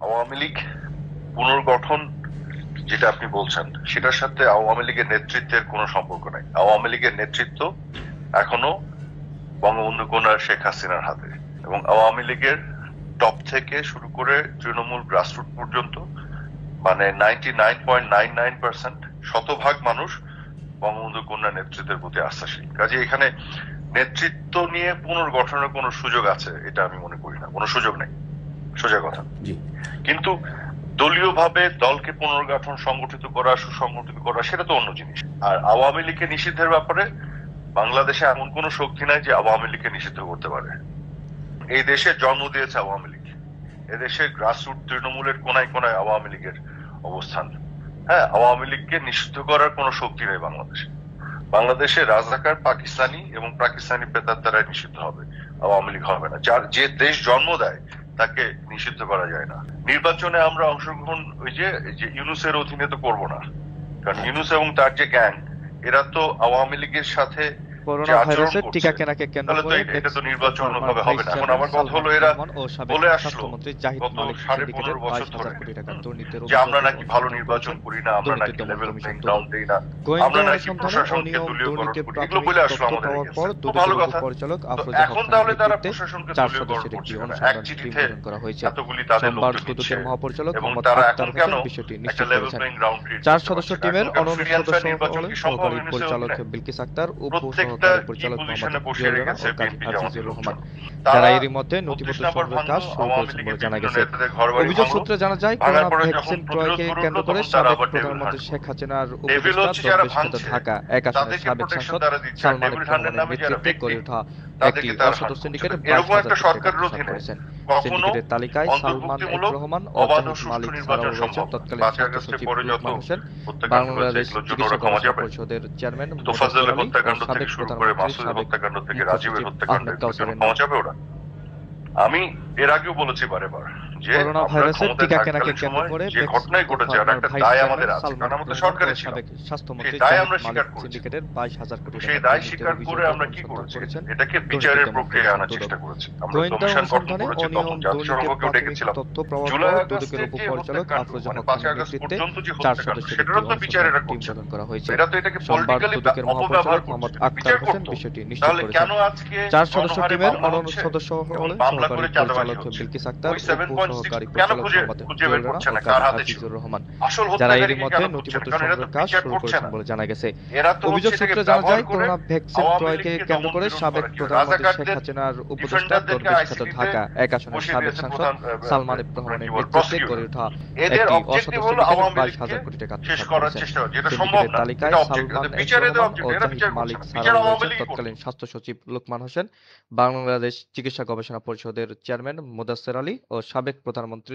আওয়ামী লীগ পুনর্গঠন যেটা আপনি বলছেন সেটার সাথে আওয়ামী লীগের নেতৃত্বের কোনো সম্পর্ক নাই। আওয়ামী লীগের নেতৃত্ব এখনো বঙ্গবন্ধু কন্যা শেখ হাসিনার হাতে, এবং আওয়ামী লীগের টপ থেকে শুরু করে তৃণমূল গ্রাসরুট পর্যন্ত মানে 99.99% শতভাগ মানুষ বঙ্গবন্ধু কন্যা নেতৃত্বের প্রতি আস্থাশীল। কাজে এখানে নেতৃত্ব নিয়ে পুনর্গঠনের কোনো সুযোগ আছে এটা আমি মনে করি না, কোনো সুযোগ নেই, সোজা কথা। কিন্তু দলীয় ভাবে দলকে পুনর্গঠন, সংগঠিত করা, সুসংগঠিত করা সেটা তো অন্য জিনিস। আর আওয়ামী লীগকে নিষিদ্ধের ব্যাপারে বাংলাদেশে এমন কোন শক্তি নাই যে আওয়ামী লীগকে নিষিদ্ধ করতে পারে। এই দেশে জন্ম দিয়েছে আওয়ামী লীগ, এদেশের গ্রাসরুট তৃণমূলের কোনায় কোনায় আওয়ামী লীগের অবস্থান। হ্যাঁ, আওয়ামী লীগকে নিষিদ্ধ করার কোন শক্তি নেই বাংলাদেশে। বাংলাদেশে রাজাকার পাকিস্তানি এবং পাকিস্তানি পেতার দ্বারা নিষিদ্ধ হবে, আওয়ামী লীগ হবে না। যার যে দেশ জন্ম দেয় তাকে নিষিদ্ধ করা যায় না। নির্বাচনে আমরা অংশগ্রহণ ওই যে ইউনূসের অধীনে তো করবো না, কারণ ইউনূস এবং তার যে গ্যাং এরা তো আওয়ামী লীগের সাথে করোনা ভাইরাসের টিকা কেনাকে কেন্দ্র করে এটা তো নির্বাচন ভাবে হবে না। এখন আমার কথা হলো, এরা বলে আসলো গত 15.5 বছর ধরে যে আমরা নাকি ভালো নির্বাচন করি না, আমরা নাকি লেভেল প্লেইং গ্রাউন্ড দেই না, আমরা নাকি প্রশাসনকে দলীয়করণ করি, এগুলো বলে আসলো আমাদের কাছে। ভালো কথা, এখন তাহলে তারা প্রশাসনকে দলীয়করণ করছে না, এক চিঠিতে এতগুলি তাদের লোক দিচ্ছে, এবং তারা এখন কেন একটা লেভেল প্লেইং গ্রাউন্ড ক্রিয়েট করতে 4 সদস্য টিমের অন্যান্য সদস্য হলেন সহকারী পরিচালক বিলকিস আক্তার, উপসহকারী পরিচালক মোহাম্মদ জিয়াউর ও কাজী আজিজুর রহমান, যারা এরই মধ্যে নথিপত্র সংগ্রহের কাজ শুরু করেছেন বলে জানা গেছে। অভিযোগ সূত্রে জানা যায়, করোনা ভ্যাকসিন ক্রয়কে কেন্দ্র করে সাবেক প্রধানমন্ত্রী শেখ হাসিনার উপদেষ্টা দরবেশখাত ঢাকা এক আসনের সাবেক সাংসদ সালমান ইব্রাহিমের নেতৃত্বে গড়ে ওঠা একটি অসৎ সিন্ডিকেটের 22,000 কোটি টাকা করেছেন। সিন্ডিকেটের তালিকায় সালমান রহমান ও জাহিদ মালিক ছাড়াও রয়েছেন তৎকালীন স্বাস্থ্য সচিব লুকমান হোসেন, বাংলাদেশ চিকিৎসা গবেষণা পরিষদের চেয়ারম্যান তোফাজ্জলের হত্যাকাণ্ড থেকে শুরু করে মাসুদের হত্যাকাণ্ড থেকে রাজীবের হত্যাকাণ্ডের ক্ষমা যাবে ওরা। আমি এর আগেও বলেছি বারেবার যে করোনা ভাইরাসের টিকা কেনাকে কেন্দ্র করে যে ঘটনাই ঘটেছে আর একটা দায় আমাদের আছে, কারণ আমাদের সরকারে ছিল, সেই দায় আমরা স্বীকার করেছি। সিন্ডিকেটের 22,000 কোটি সেই দায় স্বীকার করে আমরা কি করেছি, এটাকে বিচারের প্রক্রিয়ায় আনার চেষ্টা করেছি। আমরা কমিশন গঠন করেছি, তখন জাতিসংঘকেও ডেকেছিলাম। জুলাই আগস্টের যে হত্যাকাণ্ড, মানে 5 আগস্ট পর্যন্ত যে হত্যাকাণ্ড, সেটারও তো বিচার এরা করছে। এরা তো এটাকে পলিটিক্যালি অপব্যবহার করছে, বিচার করতো। তাহলে কেন আজকে 4 সদস্য টিমের অন্যান্য সদস্য হলেন সহকারী পরিচালক বিলকিস আক্তার, উপসহকারী পরিচালক আজিজুর রহমান, যারা এরই মধ্যে নথিপত্র সংগ্রহের কাজ শুরু করেছেন বলে জানা গেছে। অভিযোগ সূত্রে জানা যায়, করোনা ভ্যাকসিন ক্রয়কে কেন্দ্র করে সাবেক প্রধানমন্ত্রী শেখ হাসিনার উপদেষ্টা দরবেশখাত ঢাকা এক আসনের সাবেক সাংসদ সালমান ইব্রাহিমের নেতৃত্বে গড়ে ওঠা একটি অসৎ সিন্ডিকেটের 22,000 কোটি টাকা করেছেন। সিন্ডিকেটের তালিকায় সালমান রহমান ও জাহিদ মালিক ছাড়াও রয়েছেন তৎকালীন স্বাস্থ্য সচিব লুকমান হোসেন, বাংলাদেশ চিকিৎসা গবেষণা পরিষদের চেয়ারম্যান মুদাচ্ছের আলী ও সাবেক প্রধানমন্ত্রী